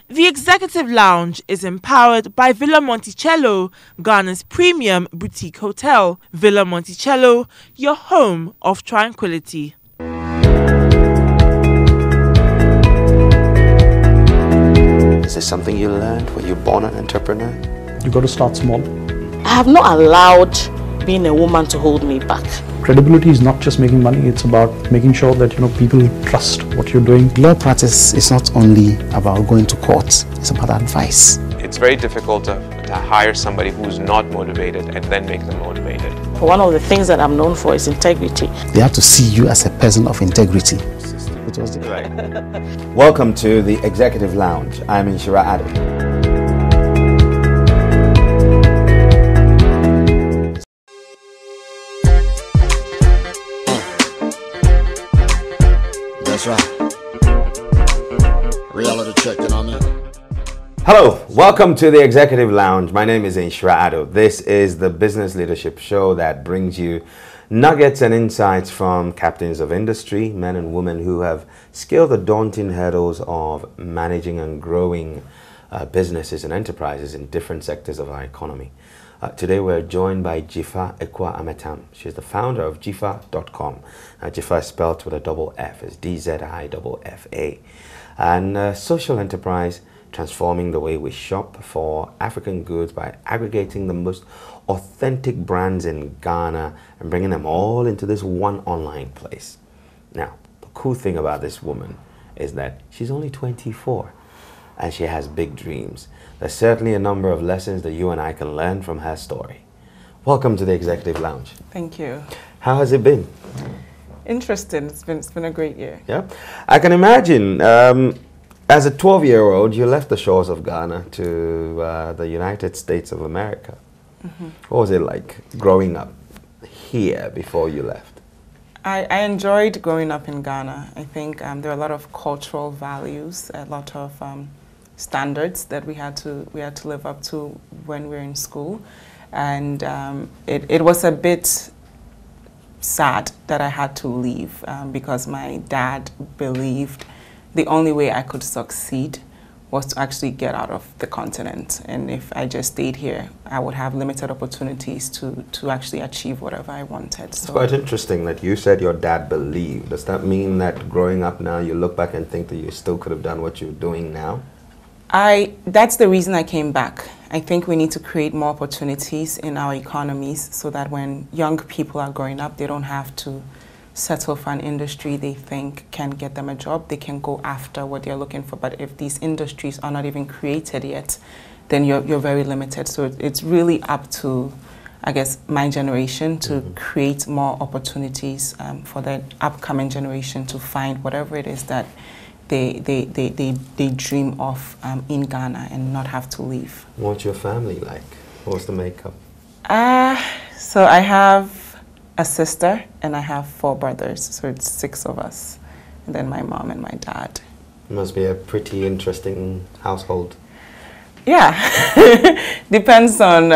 The Executive Lounge is empowered by Villa Monticello, Ghana's premium boutique hotel. Villa Monticello, your home of tranquility. Is this something you learned? Were you born an entrepreneur? You got to start small. I have not allowed being a woman to hold me back. Credibility is not just making money, it's about making sure that people trust what you're doing. Law practice is not only about going to court, it's about advice. It's very difficult to hire somebody who's not motivated and then make them motivated. One of the things that I'm known for is integrity. They have to see you as a person of integrity. Welcome to the Executive Lounge. I'm Dziffa Ametam. That's right. Reality check, you know what I mean? Hello, welcome to the Executive Lounge. My name is Dziffa Ametam. This is the business leadership show that brings you nuggets and insights from captains of industry, men and women who have scaled the daunting hurdles of managing and growing businesses and enterprises in different sectors of our economy. Today we're joined by Dziffa Ametam. She's the founder of Dziffa.com. Dziffa is spelled with a double F. It's D-Z-I-F-F-A. And social enterprise transforming the way we shop for African goods by aggregating the most authentic brands in Ghana and bringing them all into this one online place. Now, the cool thing about this woman is that she's only 24 and she has big dreams. There's certainly a number of lessons that you and I can learn from her story. Welcome to the Executive Lounge. Thank you. How has it been? Interesting. It's been a great year. Yeah, I can imagine. As a 12-year-old, you left the shores of Ghana to the United States of America. Mm-hmm. What was it like growing up here before you left? I enjoyed growing up in Ghana. I think there are a lot of cultural values, a lot of standards that we had to live up to when we were in school, and it was a bit sad that I had to leave because my dad believed the only way I could succeed was to actually get out of the continent. And if I just stayed here, I would have limited opportunities to actually achieve whatever I wanted. It's quite interesting that you said your dad believed. Does that mean that growing up now, you look back and think that you still could have done what you're doing now? That's the reason I came back. I think we need to create more opportunities in our economies so that when young people are growing up, they don't have to settle for an industry they think can get them a job. They can go after what they're looking for. But if these industries are not even created yet, then you're very limited. So it's really up to, I guess, my generation to create more opportunities for the upcoming generation to find whatever it is that they dream of in Ghana and not have to leave. What's your family like? What's the makeup? So I have a sister and I have 4 brothers, so it's 6 of us, and then my mom and my dad. It must be a pretty interesting household. Yeah, depends on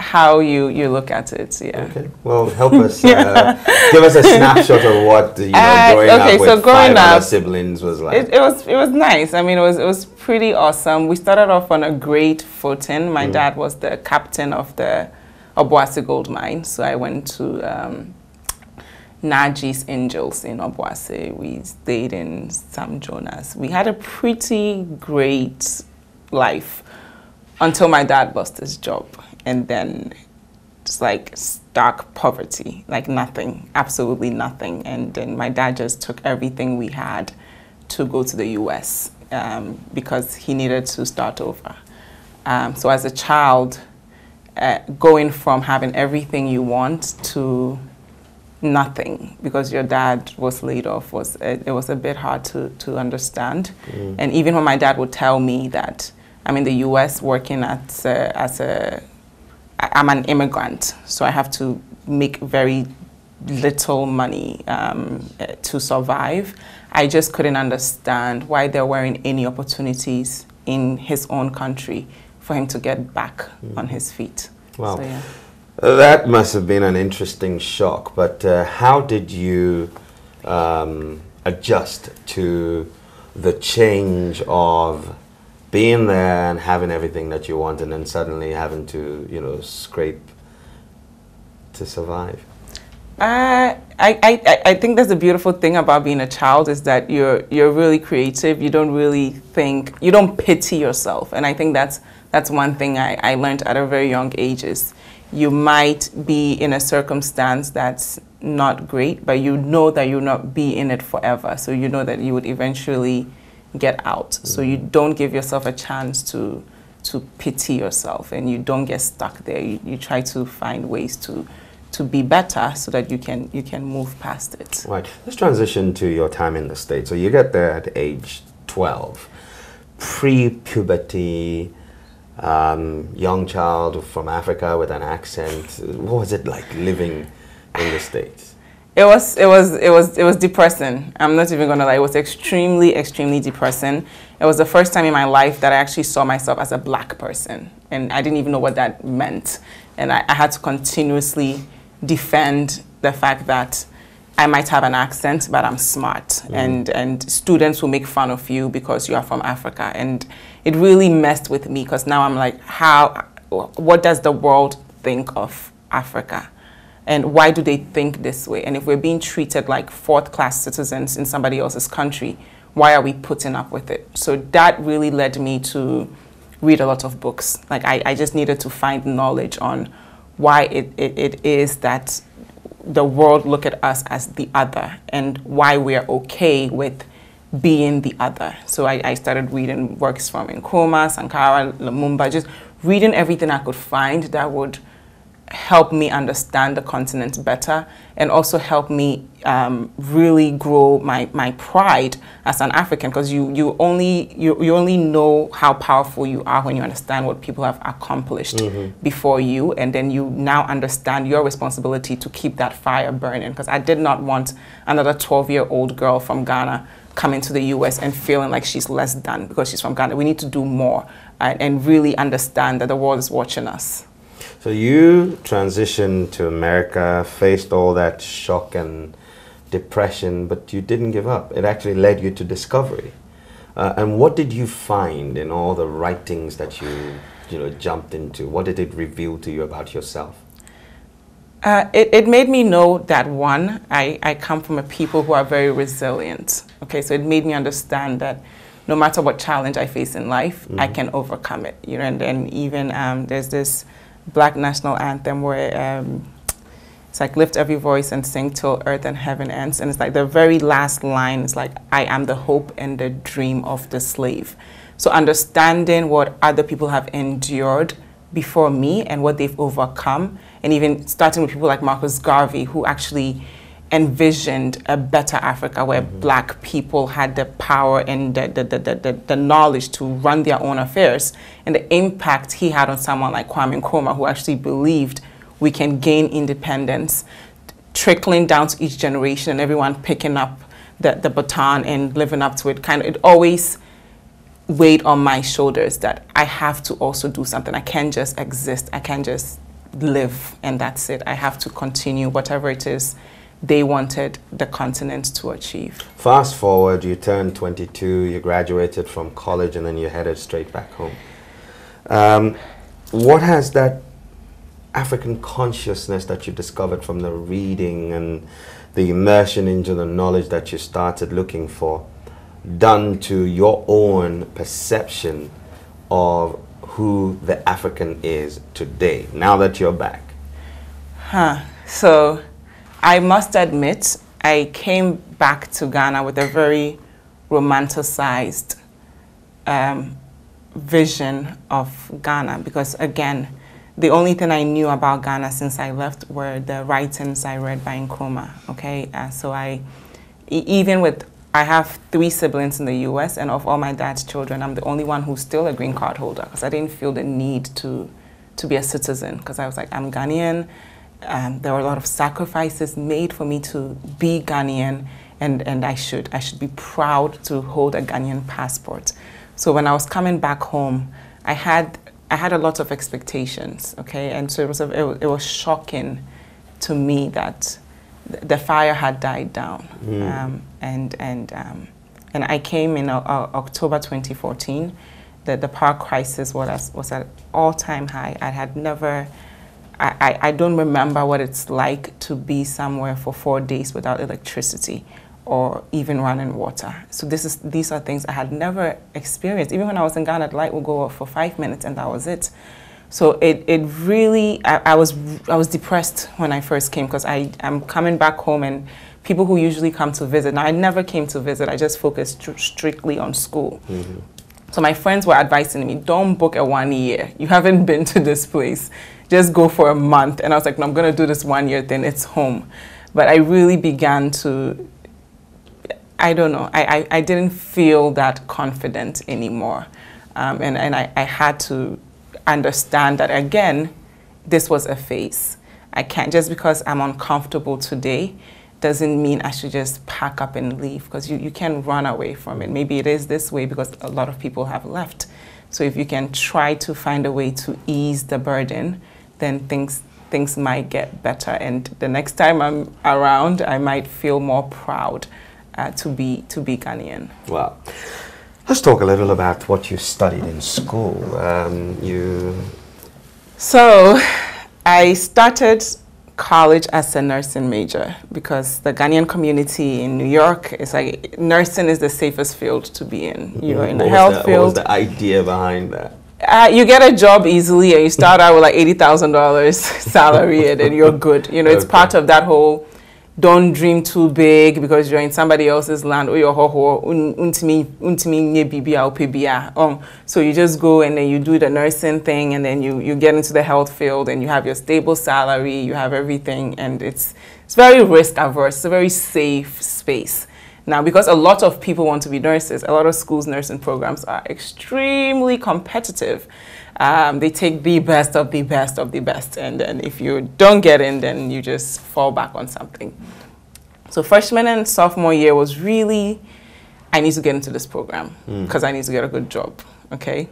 how you look at it. Yeah. Okay. Well, help us. Give us a snapshot of what growing up with 5 other siblings was like. It was nice. I mean, it was pretty awesome. We started off on a great footing. My dad was the captain of the Obuasi gold mine, so I went to Naji's Angels in Obuasi. We stayed in Sam Jonas. We had a pretty great life until my dad lost his job, and then just like stark poverty, like nothing, absolutely nothing. And then my dad just took everything we had to go to the US because he needed to start over. So as a child, going from having everything you want to nothing because your dad was laid off was a bit hard to understand. And even when my dad would tell me that I'm in the US working I'm an immigrant, so I have to make very little money to survive, I just couldn't understand why there weren't any opportunities in his own country for him to get back on his feet. Wow. So, yeah. That must have been an interesting shock, but how did you adjust to the change of being there and having everything that you want, and then suddenly having to, you know, scrape to survive? I think that's the beautiful thing about being a child, is that you're really creative. You don't really think, you don't pity yourself. And I think that's one thing I learned at a very young age, is you might be in a circumstance that's not great, but you know that you'll not be in it forever. So you know that you would eventually get out. So you don't give yourself a chance to pity yourself, and you don't get stuck there. You try to find ways to be better so that you can move past it. Right. Let's transition to your time in the States. So you get there at age 12, pre-puberty, young child from Africa with an accent. What was it like living in the States? It was depressing. I'm not even gonna lie. It was extremely depressing. It was the first time in my life that I actually saw myself as a black person, and I didn't even know what that meant. And I had to continuously defend the fact that I might have an accent, but I'm smart, and students will make fun of you because you are from Africa. And it really messed with me, because now I'm like, what does the world think of Africa? And why do they think this way? And if we're being treated like fourth-class citizens in somebody else's country, why are we putting up with it? So that really led me to read a lot of books. Like I just needed to find knowledge on why it is that the world look at us as the other, and why we're okay with being the other. So I started reading works from Nkrumah, Sankara, Lumumba, just reading everything I could find that would help me understand the continent better, and also help me really grow my pride as an African, because you only know how powerful you are when you understand what people have accomplished before you, and then you now understand your responsibility to keep that fire burning. Because I did not want another 12-year-old girl from Ghana coming to the US and feeling like she's less than because she's from Ghana. We need to do more and really understand that the world is watching us. So you transitioned to America, faced all that shock and depression, but you didn't give up. It actually led you to discovery. And what did you find in all the writings that you jumped into? What did it reveal to you about yourself? It made me know that, one, I come from a people who are very resilient. Okay, so it made me understand that no matter what challenge I face in life, I can overcome it. You know, and then even there's this Black national anthem where it's like, lift every voice and sing till earth and heaven ends. And it's like the very last line is like, I am the hope and the dream of the slave. So understanding what other people have endured before me and what they've overcome, and even starting with people like Marcus Garvey, who actually envisioned a better Africa where Black people had the power and the knowledge to run their own affairs, and the impact he had on someone like Kwame Nkrumah, who actually believed we can gain independence, trickling down to each generation and everyone picking up the baton and living up to it. It always weighed on my shoulders that I have to also do something. I can't just exist. I can't just live and that's it. I have to continue whatever it is they wanted the continent to achieve. Fast forward, you turned 22, you graduated from college, and then you headed straight back home. What has that African consciousness that you discovered from the reading and the immersion into the knowledge that you started looking for done to your own perception of who the African is today, now that you're back? So I must admit, I came back to Ghana with a very romanticized vision of Ghana, because again, the only thing I knew about Ghana since I left were the writings I read by Nkrumah, okay? So I have 3 siblings in the US, and of all my dad's children, I'm the only one who's still a green card holder, because I didn't feel the need to be a citizen, because I was like, I'm Ghanaian. There were a lot of sacrifices made for me to be Ghanaian, and I should be proud to hold a Ghanaian passport. So when I was coming back home, I had a lot of expectations, okay, and so it was shocking to me that the fire had died down, and I came in October 2014, the power crisis was at all-time high. I don't remember what it's like to be somewhere for 4 days without electricity or even running water. So these are things I had never experienced. Even when I was in Ghana, the light would go off for 5 minutes and that was it. So it really, I was depressed when I first came because I'm coming back home and people who usually come to visit, now I never came to visit, I just focused strictly on school. So my friends were advising me, don't book a 1 year. You haven't been to this place. Just go for a month. And I was like, no, I'm going to do this 1 year, then it's home. But I really began to, I don't know, I didn't feel that confident anymore. And I had to understand that, again, this was a phase. I can't, just because I'm uncomfortable today, doesn't mean I should just pack up and leave, because you can run away from it. Maybe it is this way because a lot of people have left. So if you can try to find a way to ease the burden, then things might get better. And the next time I'm around, I might feel more proud to be Ghanaian. Wow. Let's talk a little about what you studied in school. So I started college as a nursing major because the Ghanaian community in New York is like, nursing is the safest field to be in. You're in the health field. What was the idea behind that? You get a job easily and you start out with like $80,000 salary and then you're good. You know, it's part of that whole don't dream too big because you're in somebody else's land. So you just go and then you do the nursing thing and then you get into the health field and you have your stable salary, you have everything, and it's very risk averse. It's a very safe space. Now, because a lot of people want to be nurses, a lot of schools' nursing programs are extremely competitive. They take the best of the best of the best, and then if you don't get in, then you just fall back on something. So freshman and sophomore year was really, I need to get into this program because I need to get a good job, okay?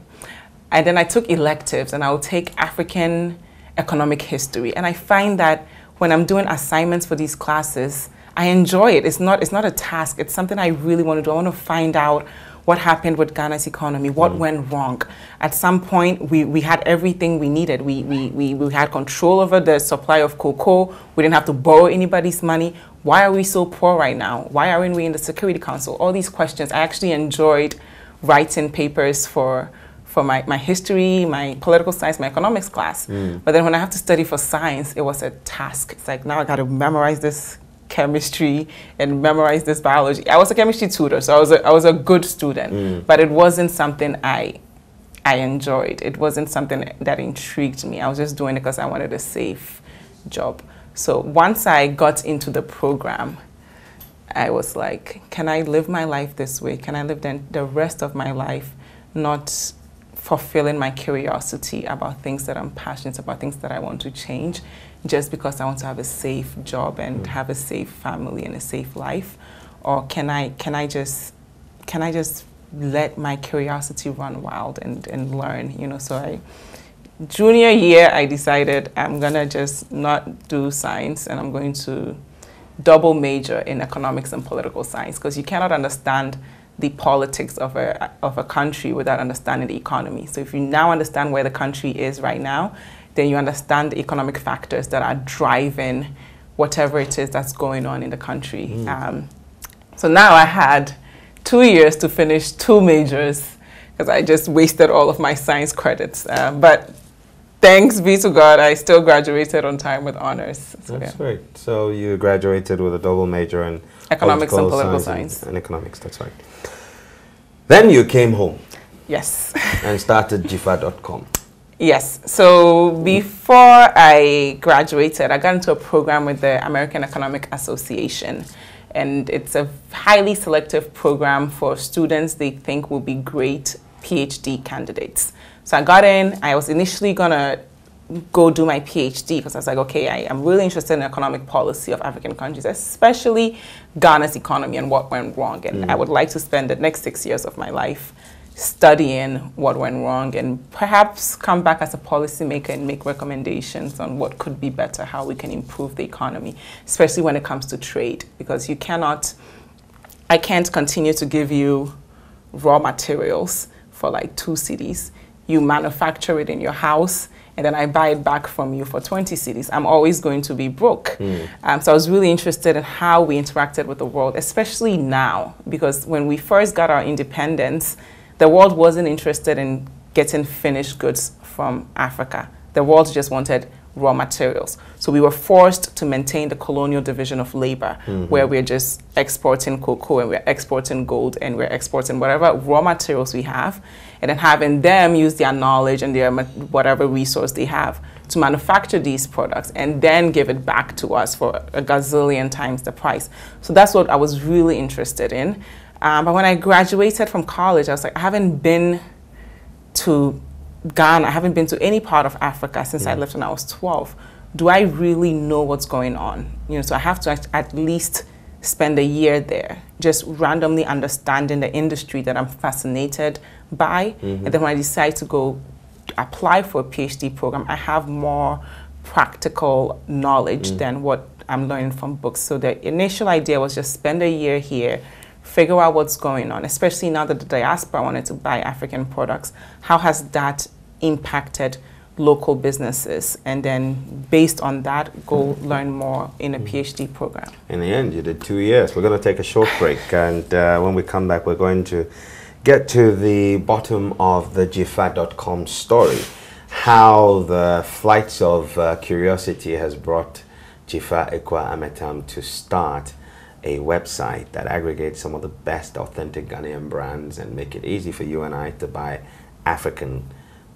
And then I took electives, and I will take African economic history, and I find that when I'm doing assignments for these classes, I enjoy it. It's not a task. It's something I really want to do. I want to find out what happened with Ghana's economy, what went wrong. At some point, we had everything we needed. We had control over the supply of cocoa. We didn't have to borrow anybody's money. Why are we so poor right now? Why aren't we in the Security Council? All these questions. I actually enjoyed writing papers for my history, my political science, my economics class. But then when I have to study for science, it was a task. It's like, now I got to memorize this chemistry and memorize this biology. I was a chemistry tutor, so I was a good student, but it wasn't something I enjoyed. It wasn't something that intrigued me. I was just doing it because I wanted a safe job. So once I got into the program, I was like, can I live my life this way? Can I live the rest of my life not fulfilling my curiosity about things that I'm passionate about, things that I want to change, just because I want to have a safe job and have a safe family and a safe life? Or can I just let my curiosity run wild and learn, you know? So junior year, I decided I'm gonna just not do science and I'm going to double major in economics and political science, because you cannot understand the politics of a country without understanding the economy. So if you now understand where the country is right now, then you understand the economic factors that are driving whatever it is that's going on in the country. So now I had 2 years to finish 2 majors because I just wasted all of my science credits. But thanks be to God, I still graduated on time with honors. So, that's great. So you graduated with a double major in economics and political science. And economics, that's right. Then you came home. Yes. And started Dziffa.com. Yes. So before I graduated, I got into a program with the American Economic Association. And it's a highly selective program for students they think will be great PhD candidates. So I got in. I was initially going to go do my PhD because I was like, okay, I'm really interested in economic policy of African countries, especially Ghana's economy and what went wrong. And I would like to spend the next 6 years of my life studying what went wrong and perhaps come back as a policymaker and make recommendations on what could be better, how we can improve the economy, especially when it comes to trade, because I can't continue to give you raw materials for like 2 cedis. You manufacture it in your house, and then I buy it back from you for 20 cedis. I'm always going to be broke. So I was really interested in how we interacted with the world, especially now, because when we first got our independence, the world wasn't interested in getting finished goods from Africa. The world just wanted raw materials. So we were forced to maintain the colonial division of labor, where we're just exporting cocoa and we're exporting gold and we're exporting whatever raw materials we have, and then having them use their knowledge and their whatever resource they have to manufacture these products and then give it back to us for a gazillion times the price. So that's what I was really interested in. But when I graduated from college, I was like, I haven't been to Ghana, I haven't been to any part of Africa since I left when I was 12. Do I really know what's going on? So I have to at least spend a year there, just randomly understanding the industry that I'm fascinated by. And then when I decide to go apply for a PhD program, I have more practical knowledge than what I'm learning from books. So the initial idea was just spend a year here, figure out what's going on, especially now that the diaspora wanted to buy African products. How has that impacted local businesses? And then based on that, go learn more in a PhD program. In the end, you did 2 years. We're going to take a short break, and when we come back, we're going to get to the bottom of the Dziffa.com story, how the flights of curiosity has brought Dziffa Ametam to start a website that aggregates some of the best authentic Ghanaian brands and make it easy for you and I to buy African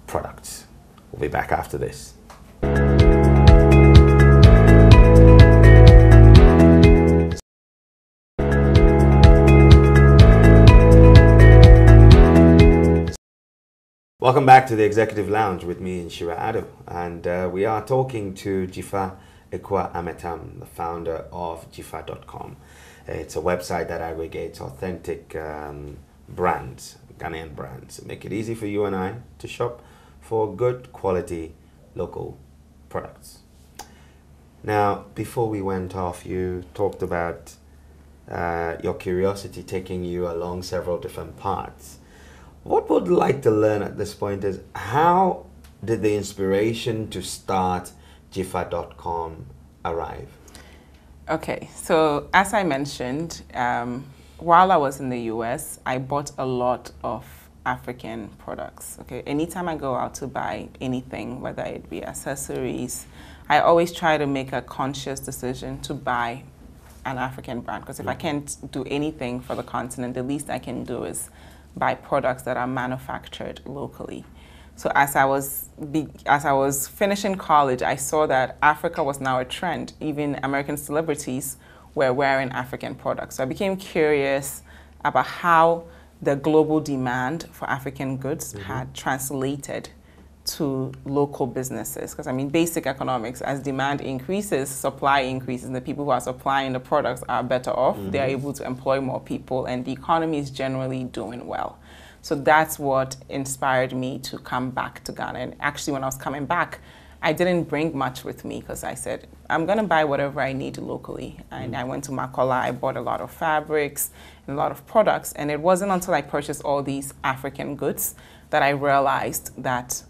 products. We'll be back after this. Welcome back to the Executive Lounge with me, Inshira Ado, and we are talking to Dziffa Ametam, the founder of Dziffa.com. It's a website that aggregates authentic brands, Ghanaian brands, make it easy for you and I to shop for good quality local products. Now, before we went off, you talked about your curiosity taking you along several different paths. What would like to learn at this point is, how did the inspiration to start Dziffa.com arrive? Okay, so as I mentioned, while I was in the US, I bought a lot of African products. Okay, anytime I go out to buy anything, whether it be accessories, I always try to make a conscious decision to buy an African brand, because if I can't do anything for the continent, the least I can do is buy products that are manufactured locally. So as I was finishing college, I saw that Africa was now a trend. Even American celebrities were wearing African products. So I became curious about how the global demand for African goods had translated to local businesses. Because I mean, basic economics, as demand increases, supply increases, and the people who are supplying the products are better off. They are able to employ more people, and the economy is generally doing well. So that's what inspired me to come back to Ghana. And actually, when I was coming back, I didn't bring much with me, because I said, I'm going to buy whatever I need locally. And I went to Makola, I bought a lot of fabrics and a lot of products. And it wasn't until I purchased all these African goods that I realized that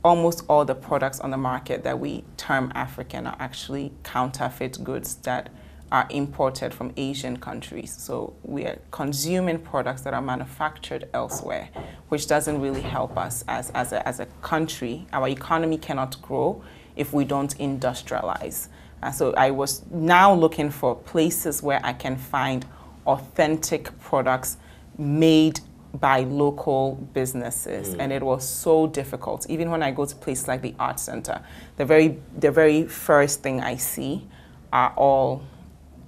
almost all the products on the market that we term African are actually counterfeit goods that are imported from Asian countries. So we are consuming products that are manufactured elsewhere, which doesn't really help us as a country. Our economy cannot grow if we don't industrialize. So I was now looking for places where I can find authentic products made by local businesses, and it was so difficult. Even when I go to places like the Art Center, the very first thing I see are all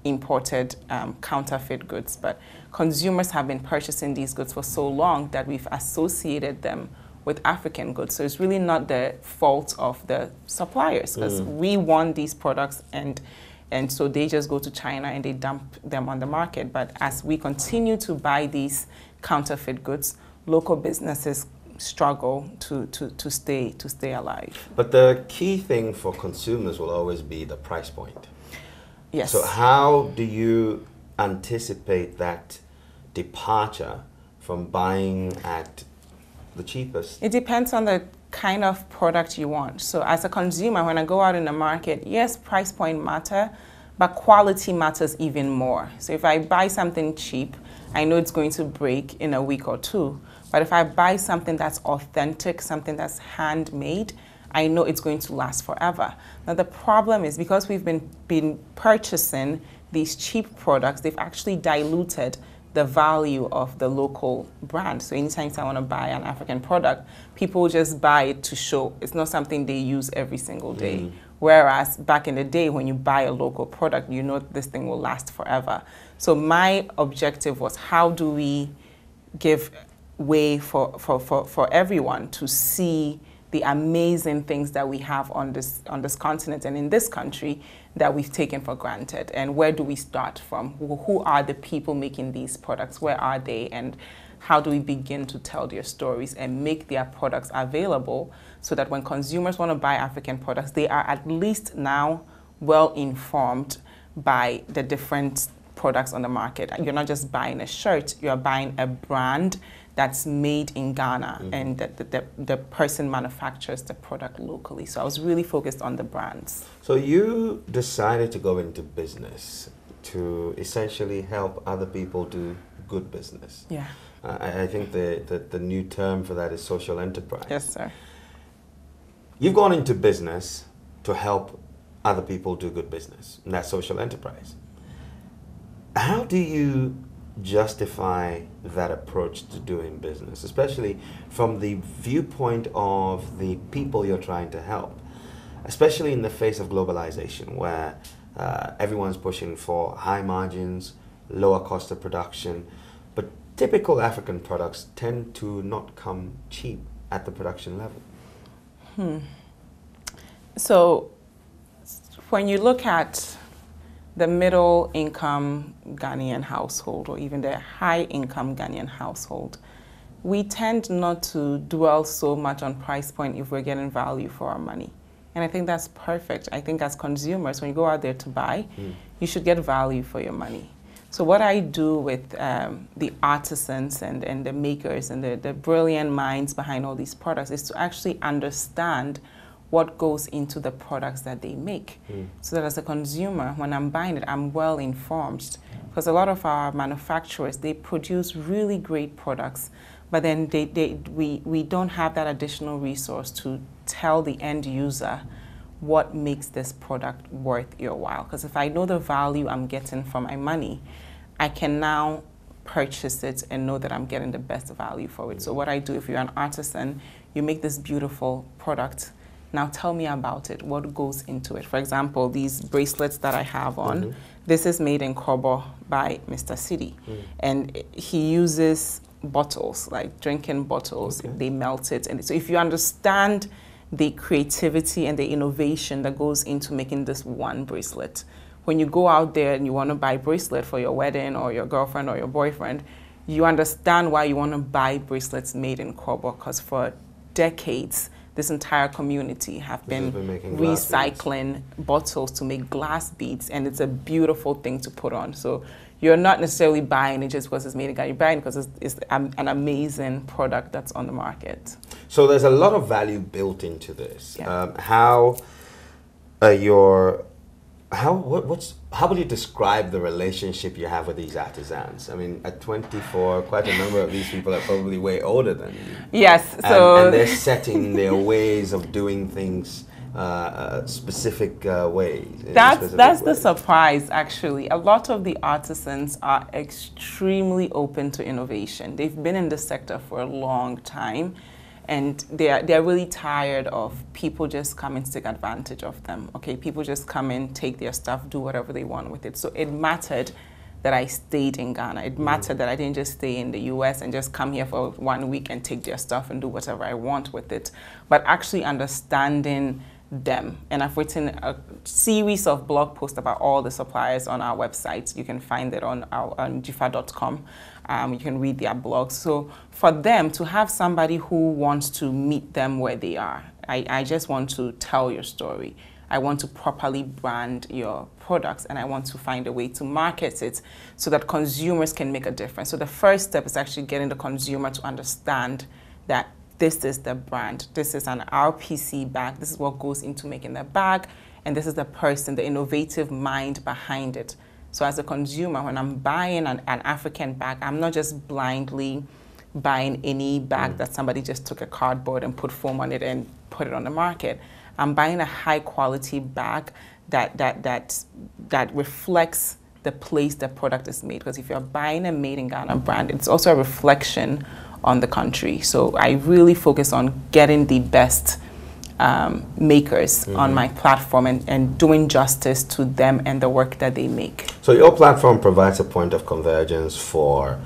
imported counterfeit goods. But consumers have been purchasing these goods for so long that we've associated them with African goods. So it's really not the fault of the suppliers, because we want these products, and so they just go to China and they dump them on the market. But as we continue to buy these counterfeit goods, local businesses struggle to stay alive. But the key thing for consumers will always be the price point. Yes. So how do you anticipate that departure from buying at the cheapest? It depends on the kind of product you want. So as a consumer, when I go out in the market, yes, price point matter, but quality matters even more. So if I buy something cheap, I know it's going to break in a week or two. But if I buy something that's authentic, something that's handmade, I know it's going to last forever. Now the problem is because we've been purchasing these cheap products, they've actually diluted the value of the local brand. So anytime I want to buy an African product, people just buy it to show. It's not something they use every single day. Whereas back in the day, when you buy a local product, you know this thing will last forever. So my objective was, how do we give way for everyone to see the amazing things that we have on this continent and in this country that we've taken for granted, and where do we start from? Who are the people making these products? Where are they? And how do we begin to tell their stories and make their products available so that when consumers want to buy African products, they are at least now well informed by the different products on the market. You're not just buying a shirt, you're buying a brand that's made in Ghana, and the person manufactures the product locally. So I was really focused on the brands. So you decided to go into business to essentially help other people do good business. Yeah. I think the new term for that is social enterprise. Yes, sir. You've gone into business to help other people do good business, and that's social enterprise. How do you justify that approach to doing business, especially from the viewpoint of the people you're trying to help, especially in the face of globalization, where everyone's pushing for high margins, lower cost of production, but typical African products tend to not come cheap at the production level? So when you look at the middle income Ghanaian household, or even the high income Ghanaian household, we tend not to dwell so much on price point if we're getting value for our money. And I think that's perfect. I think as consumers, when you go out there to buy, you should get value for your money. So what I do with the artisans and the makers and the brilliant minds behind all these products is to actually understand what goes into the products that they make. So that as a consumer, when I'm buying it, I'm well informed. Because a lot of our manufacturers, they produce really great products, but then we don't have that additional resource to tell the end user what makes this product worth your while. Because if I know the value I'm getting for my money, I can now purchase it and know that I'm getting the best value for it. So what I do, if you're an artisan, you make this beautiful product. Now tell me about it, what goes into it. For example, these bracelets that I have on, this is made in Kobo by Mr. City. And he uses bottles, like drinking bottles, they melt it. And so if you understand the creativity and the innovation that goes into making this one bracelet, when you go out there and you want to buy a bracelet for your wedding or your girlfriend or your boyfriend, you understand why you want to buy bracelets made in Kobo, because for decades, this entire community have been recycling bottles to make glass beads, and it's a beautiful thing to put on. So you're not necessarily buying it just because it's made in Ghana. You're buying it because it's an amazing product that's on the market. So there's a lot of value built into this. Yeah. How would you describe the relationship you have with these artisans? I mean, at 24, quite a number of these people are probably way older than you. Yes, so and they're setting their ways of doing things specific ways. That's the surprise, actually. A lot of the artisans are extremely open to innovation. They've been in this sector for a long time, and they're really tired of people just coming to take advantage of them. Okay, people just come in, take their stuff, do whatever they want with it. So it mattered that I stayed in Ghana. It mattered that I didn't just stay in the US and just come here for 1 week and take their stuff and do whatever I want with it, but actually understanding them. And I've written a series of blog posts about all the suppliers on our website. You can find it on Dziffa.com. You can read their blogs. So for them to have somebody who wants to meet them where they are, I just want to tell your story. I want to properly brand your products, and I want to find a way to market it so that consumers can make a difference. So the first step is actually getting the consumer to understand that this is the brand. This is an RPC bag. This is what goes into making the bag. And this is the person, the innovative mind behind it. So as a consumer, when I'm buying an African bag, I'm not just blindly buying any bag that somebody just took a cardboard and put foam on it and put it on the market. I'm buying a high quality bag that reflects the place the product is made. Because if you're buying a made in Ghana brand, it's also a reflection on the country. So I really focus on getting the best makers on my platform and doing justice to them and the work that they make. So your platform provides a point of convergence for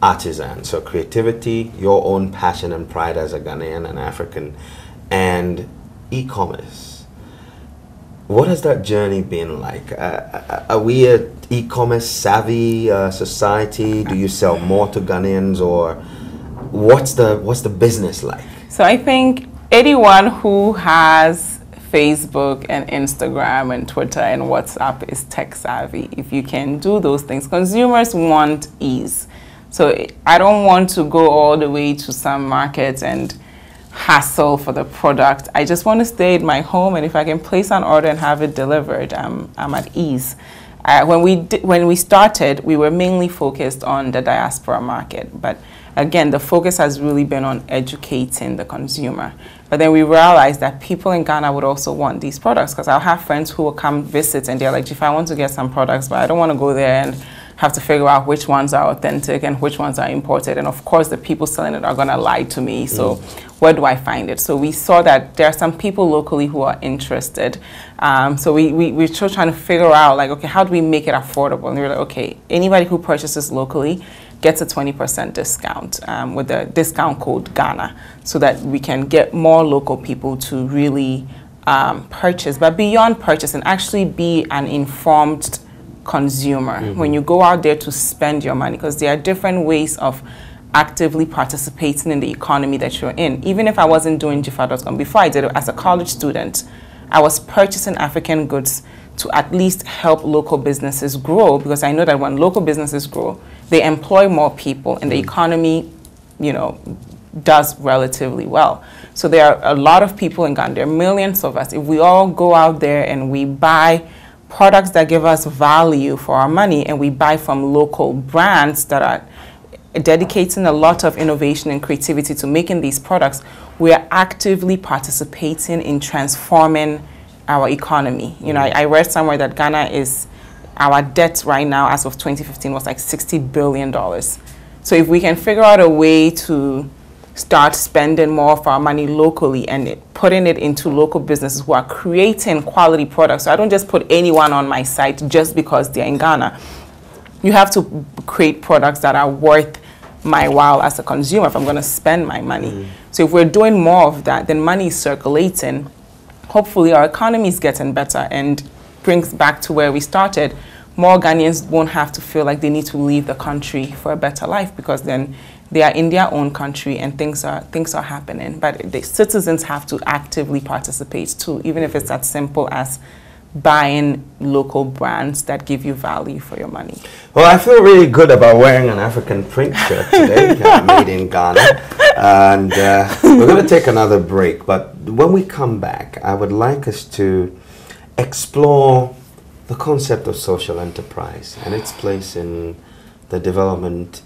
artisans. So creativity, your own passion and pride as a Ghanaian and African, and e-commerce. What has that journey been like? Are we an e-commerce savvy society? Do you sell more to Ghanaians, or what's the business like? So I think anyone who has Facebook and Instagram and Twitter and WhatsApp is tech savvy. If you can do those things, consumers want ease. So I don't want to go all the way to some market and hassle for the product. I just want to stay at my home, and if I can place an order and have it delivered, I'm at ease. When we started, we were mainly focused on the diaspora market, but again, the focus has really been on educating the consumer. But then we realized that people in Ghana would also want these products, because I'll have friends who will come visit and they're like, if I want to get some products, but I don't want to go there and have to figure out which ones are authentic and which ones are imported. And of course, the people selling it are going to lie to me. So where do I find it? So we saw that there are some people locally who are interested. So we're still trying to figure out, like, okay, how do we make it affordable? And we were like, okay, anybody who purchases locally gets a 20% discount with the discount code Ghana, so that we can get more local people to really purchase. But beyond purchase, and actually be an informed consumer when you go out there to spend your money, because there are different ways of actively participating in the economy that you're in. Even if I wasn't doing Dziffa.com, before I did it as a college student, I was purchasing African goods to at least help local businesses grow, because I know that when local businesses grow, they employ more people and the economy, you know, does relatively well. So there are a lot of people in Ghana, there are millions of us. If we all go out there and we buy products that give us value for our money, and we buy from local brands that are dedicating a lot of innovation and creativity to making these products, we are actively participating in transforming our economy. You know, I read somewhere that Ghana is, our debt right now as of 2015 was like $60 billion. So if we can figure out a way to start spending more of our money locally and putting it into local businesses who are creating quality products. So I don't just put anyone on my site just because they're in Ghana. You have to create products that are worth my while as a consumer if I'm going to spend my money. So if we're doing more of that, then money is circulating. Hopefully our economy is getting better, and brings back to where we started. More Ghanaians won't have to feel like they need to leave the country for a better life, because then they are in their own country and things are happening. But the citizens have to actively participate too, even if it's as simple as buying local brands that give you value for your money. Well, I feel really good about wearing an African print shirt today, made in Ghana. And we're going to take another break. But when we come back, I would like us to explore the concept of social enterprise and its place in the development,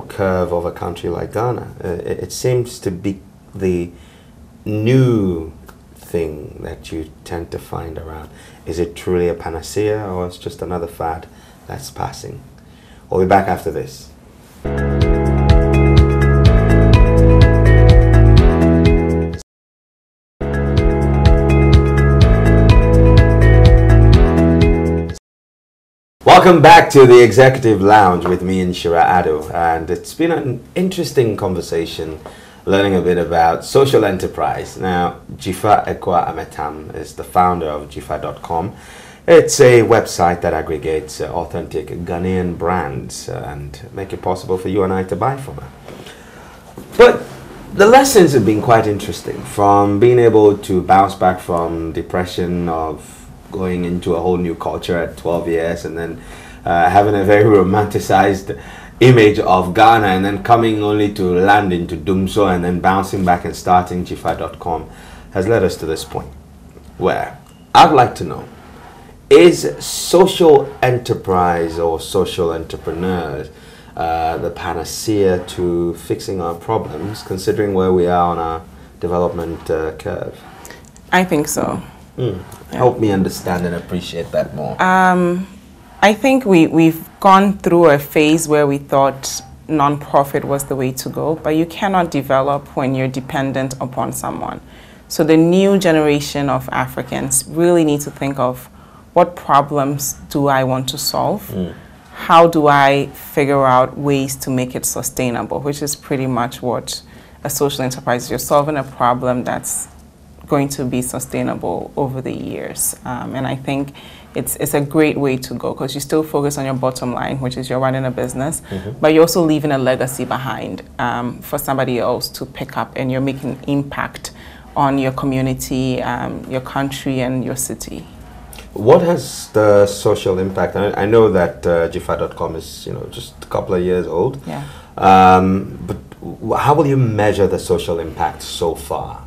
curve of a country like Ghana. It seems to be the new thing that you tend to find around. Is it truly a panacea, or it's just another fad that's passing? We'll be back after this. Welcome back to the Executive Lounge with me and Shira Ado, and it's been an interesting conversation learning a bit about social enterprise. Now, Dziffa Ametam is the founder of Dziffa.com. It's a website that aggregates authentic Ghanaian brands and make it possible for you and I to buy from her. But the lessons have been quite interesting, from being able to bounce back from depression of going into a whole new culture at 12 years and then having a very romanticized image of Ghana and then coming only to land into Dumso and then bouncing back and starting Dziffa.com has led us to this point where I'd like to know, is social enterprise or social entrepreneurs the panacea to fixing our problems, considering where we are on our development curve? I think so. Help me understand and appreciate that more. I think we've gone through a phase where we thought non-profit was the way to go, but you cannot develop when you're dependent upon someone. So the new generation of Africans really need to think of, what problems do I want to solve? How do I figure out ways to make it sustainable, which is pretty much what a social enterprise is. You're solving a problem that's going to be sustainable over the years. And I think it's a great way to go, because you still focus on your bottom line, which is you're running a business, but you're also leaving a legacy behind for somebody else to pick up, and you're making an impact on your community, your country, and your city. What has the social impact? I know that Dziffa.com is just a couple of years old. Yeah. But how will you measure the social impact so far?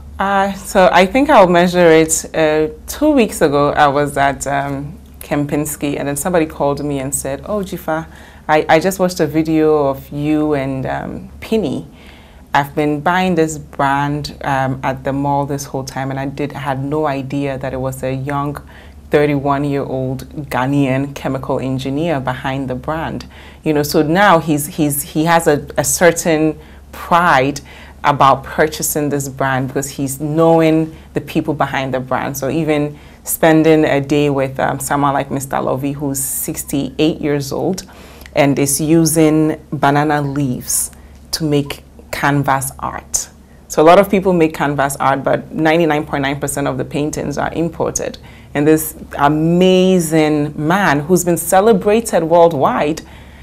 So I think I'll measure it. 2 weeks ago, I was at Kempinski, and then somebody called me and said, "Oh, Dziffa, I just watched a video of you and Penny. I've been buying this brand at the mall this whole time, and I had no idea that it was a young 31-year-old Ghanaian chemical engineer behind the brand." So now he has a certain pride about purchasing this brand, because he's knowing the people behind the brand. So even spending a day with someone like Mr. Lovey, who's 68 years old and is using banana leaves to make canvas art. So a lot of people make canvas art, but 99.9% of the paintings are imported. And this amazing man who's been celebrated worldwide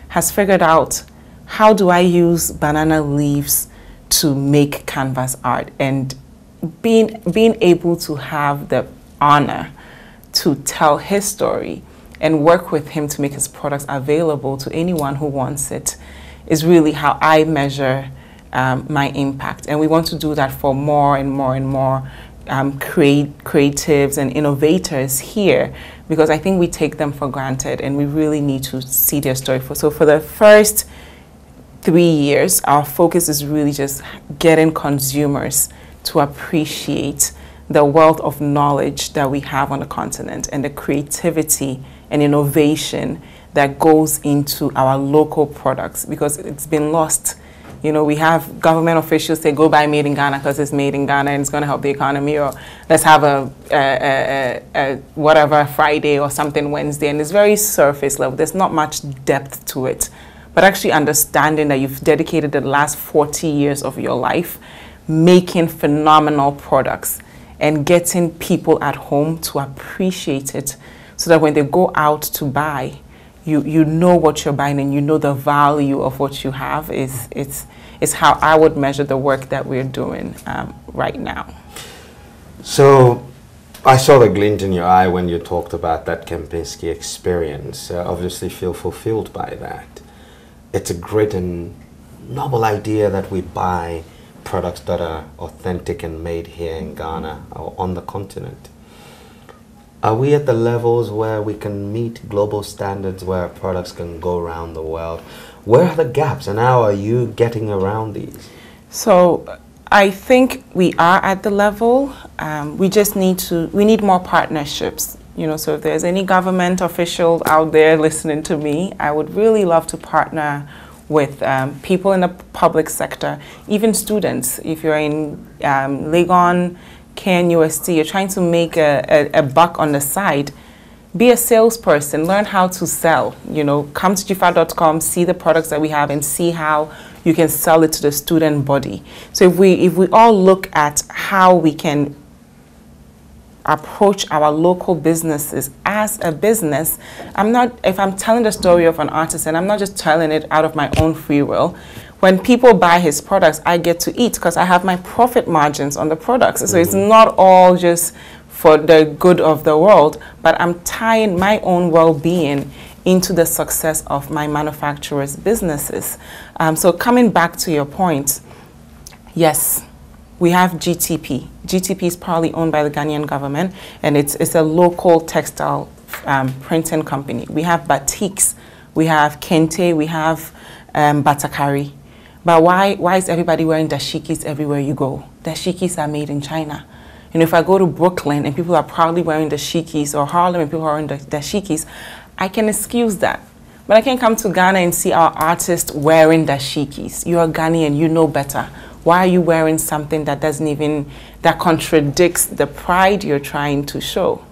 has figured out, how do I use banana leaves to make canvas art? And being able to have the honor to tell his story and work with him to make his products available to anyone who wants it is really how I measure my impact. And we want to do that for more and more and more creatives and innovators here, because I think we take them for granted, and we really need to see their story. So for the first 3 years, our focus is really just getting consumers to appreciate the wealth of knowledge that we have on the continent, and the creativity and innovation that goes into our local products, because it's been lost. We have government officials say, go buy made in Ghana because it's made in Ghana and it's going to help the economy, or let's have a whatever Friday or something Wednesday, and it's very surface level. There's not much depth to it. But actually understanding that you've dedicated the last 40 years of your life making phenomenal products and getting people at home to appreciate it, so that when they go out to buy, you know what you're buying, and you know the value of what you have. Is how I would measure the work that we're doing right now. So I saw the glint in your eye when you talked about that Kempinski experience. Obviously feel fulfilled by that. It's a great and noble idea that we buy products that are authentic and made here in Ghana or on the continent. Are we at the levels where we can meet global standards, where our products can go around the world? Where are the gaps, and how are you getting around these? So I think we are at the level. We just need more partnerships. So if there's any government official out there listening to me, I would really love to partner with people in the public sector, even students. If you're in Legon, KNUST, you're trying to make a buck on the side, be a salesperson, learn how to sell. Come to Dziffa.com, see the products that we have, and see how you can sell it to the student body. So if we all look at how we can approach our local businesses as a business, if I'm telling the story of an artisan, I'm not just telling it out of my own free will. When people buy his products, I get to eat, because I have my profit margins on the products. So it's not all just for the good of the world, but I'm tying my own well-being into the success of my manufacturers' businesses. So coming back to your point, yes, we have GTP. GTP is probably owned by the Ghanaian government, and it's a local textile printing company. We have batiks, we have kente, we have batakari. But why is everybody wearing dashikis everywhere you go? Dashikis are made in China. You know, if I go to Brooklyn and people are proudly wearing dashikis, or Harlem and people are wearing dashikis, I can excuse that. But I can't come to Ghana and see our artists wearing dashikis. You're Ghanaian, you know better. Why are you wearing something that that contradicts the pride you're trying to show?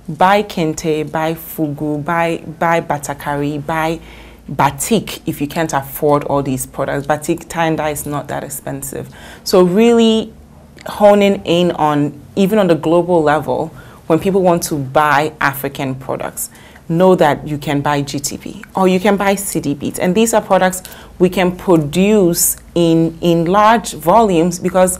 Buy kente, buy fugu, buy batakari, buy batik if you can't afford all these products. Batik tie and dye is not that expensive. So really honing in on, even on the global level, when people want to buy African products, know that you can buy GTP or you can buy CD beads. And these are products we can produce in large volumes, because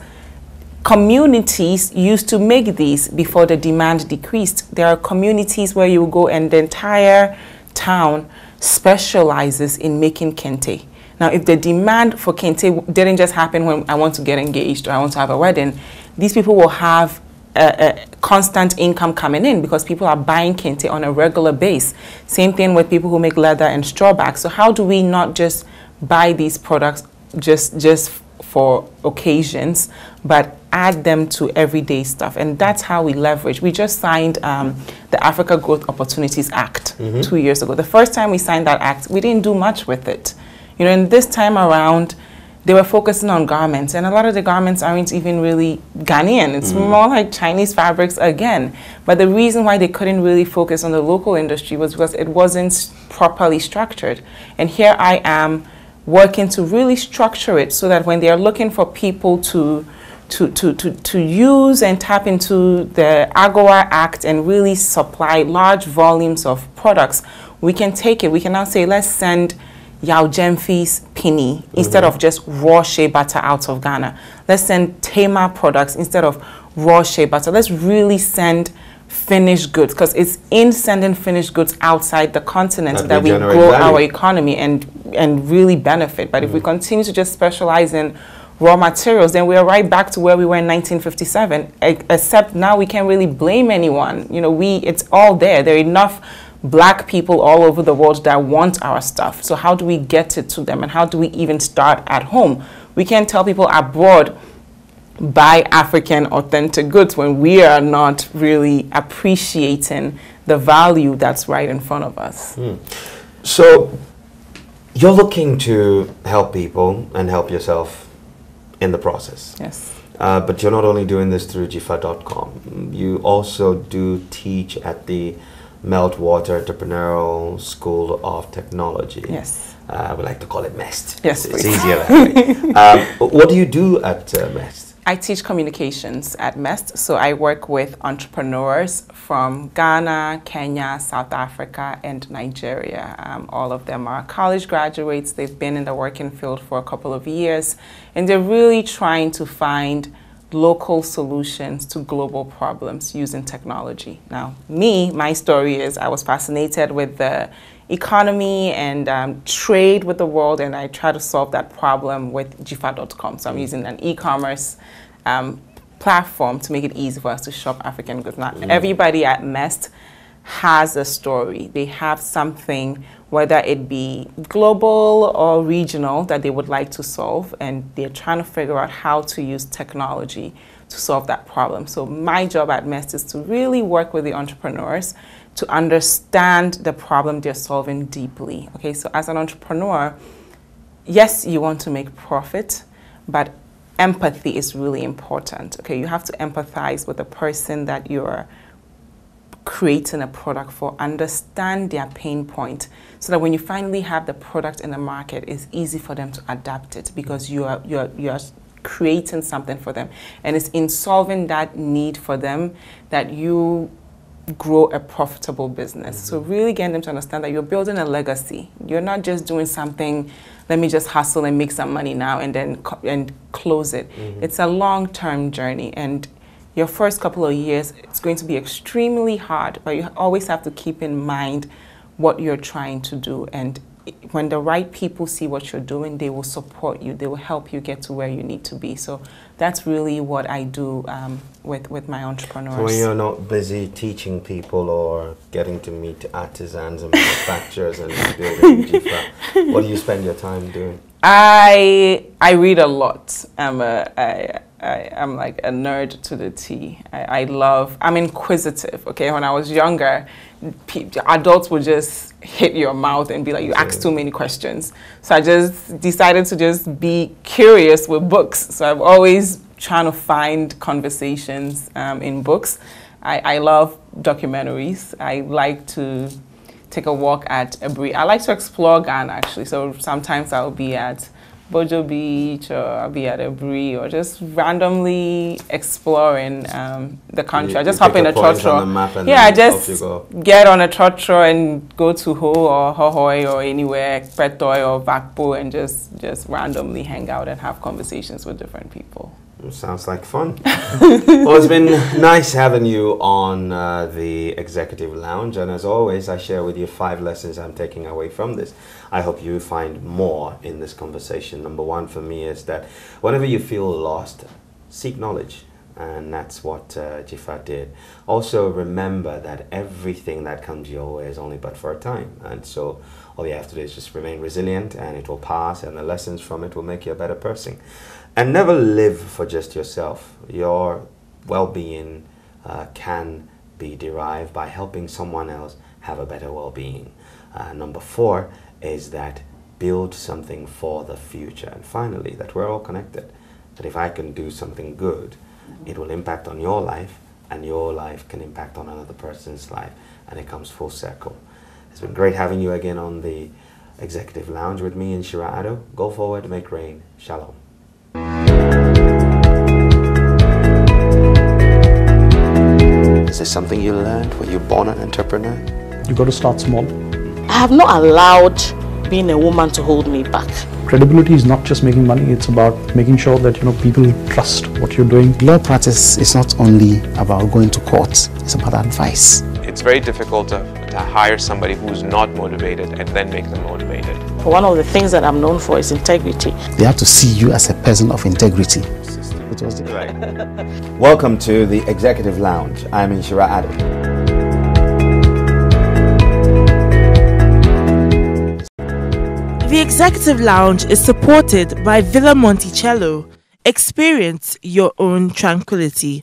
communities used to make these before the demand decreased. There are communities where you go and the entire town specializes in making kente. Now, if the demand for kente didn't just happen when I want to get engaged or I want to have a wedding, these people will have a constant income coming in because people are buying kente on a regular base. Same thing with people who make leather and straw bags. So how do we not just buy these products just for occasions, but add them to everyday stuff? And that's how we leverage. We just signed the Africa Growth Opportunities Act 2 years ago. The first time we signed that act, we didn't do much with it. You know, and this time around, they were focusing on garments, and a lot of the garments aren't even really Ghanaian. It's more like Chinese fabrics again. But the reason why they couldn't really focus on the local industry was because it wasn't properly structured. And here I am working to really structure it so that when they are looking for people to use and tap into the AGOA Act and really supply large volumes of products, we can take it. We can now say, let's send Yao Jemfi's Pini instead of just raw shea butter out of Ghana. Let's send Tema products instead of raw shea butter. Let's really send finished goods, because it's in sending finished goods outside the continent that we grow our economy and really benefit. But if we continue to just specialize in raw materials, then we are right back to where we were in 1957, except now we can't really blame anyone. You know, it's all there. There are enough Black people all over the world that want our stuff. So how do we get it to them, and how do we even start at home? We can't tell people abroad, buy African authentic goods, when we are not really appreciating the value that's right in front of us. So you're looking to help people and help yourself in the process. Yes. But you're not only doing this through Dziffa.com. You also do teach at the Meltwater Entrepreneurial School of Technology. Yes. We like to call it MEST. Yes, it's please. easier that way. What do you do at MEST? I teach communications at MEST. So I work with entrepreneurs from Ghana, Kenya, South Africa, and Nigeria. All of them are college graduates. They've been in the working field for a couple of years, and they're really trying to find local solutions to global problems using technology. Now, my story is I was fascinated with the economy and trade with the world, and I try to solve that problem with Dziffa.com. So I'm using an e-commerce platform to make it easy for us to shop African goods. Now, everybody at MEST has a story. They have something, whether it be global or regional, that they would like to solve, and they're trying to figure out how to use technology to solve that problem. So my job at MEST is to really work with the entrepreneurs to understand the problem they're solving deeply. Okay, so as an entrepreneur, yes, you want to make profit, but empathy is really important. Okay, you have to empathize with the person that you're creating a product for, understand their pain point, so that when you finally have the product in the market, it's easy for them to adapt it, because you're creating something for them, and it's in solving that need for them that you grow a profitable business. So really getting them to understand that you're building a legacy. You're not just doing something, let me just hustle and make some money now and then close it. It's a long-term journey, and your first couple of years, it's going to be extremely hard, but you always have to keep in mind what you're trying to do. And when the right people see what you're doing, they will support you. They will help you get to where you need to be. So that's really what I do with my entrepreneurs. So when you're not busy teaching people or getting to meet artisans and manufacturers and building Dziffa, what do you spend your time doing? I read a lot. I'm like a nerd to the T. I'm inquisitive, okay? When I was younger, adults would just hit your mouth and be like, you ask too many questions. So I just decided to just be curious with books. So I'm always trying to find conversations in books. I love documentaries. I like to take a walk at Abri. I like to explore Ghana, actually. So sometimes I'll be at Bojo Beach, or I'll be at Abri, or just randomly exploring the country. I just hop in a trotro. Yeah, I just get on a trotro and go to Ho or Hohoi or anywhere, Petoi or Vakpo, and just randomly hang out and have conversations with different people. Sounds like fun. Well, it's been nice having you on the Executive Lounge, and as always, I share with you 5 lessons I'm taking away from this. I hope you find more in this conversation. Number 1 for me is that whenever you feel lost, seek knowledge, and that's what Dziffa did. Also, remember that everything that comes your way is only but for a time, and so all you have to do is just remain resilient, and it will pass, and the lessons from it will make you a better person. And never live for just yourself. Your well-being can be derived by helping someone else have a better well-being. Number 4 is that build something for the future. And finally, that we're all connected. That if I can do something good, it will impact on your life, and your life can impact on another person's life, and it comes full circle. It's been great having you again on the Executive Lounge with me and Shira Ado. Go forward, make rain. Shalom. Is this something you learned? Were you born an entrepreneur? You got to start small. I have not allowed being a woman to hold me back. Credibility is not just making money, it's about making sure that people trust what you're doing. Law practice is not only about going to court, it's about advice. It's very difficult to hire somebody who's not motivated and then make them motivated. One of the things that I'm known for is integrity. They have to see you as a person of integrity. It was right. Welcome to the Executive Lounge. I'm Inshira Ado. The Executive Lounge is supported by Villa Monticello. Experience your own tranquility.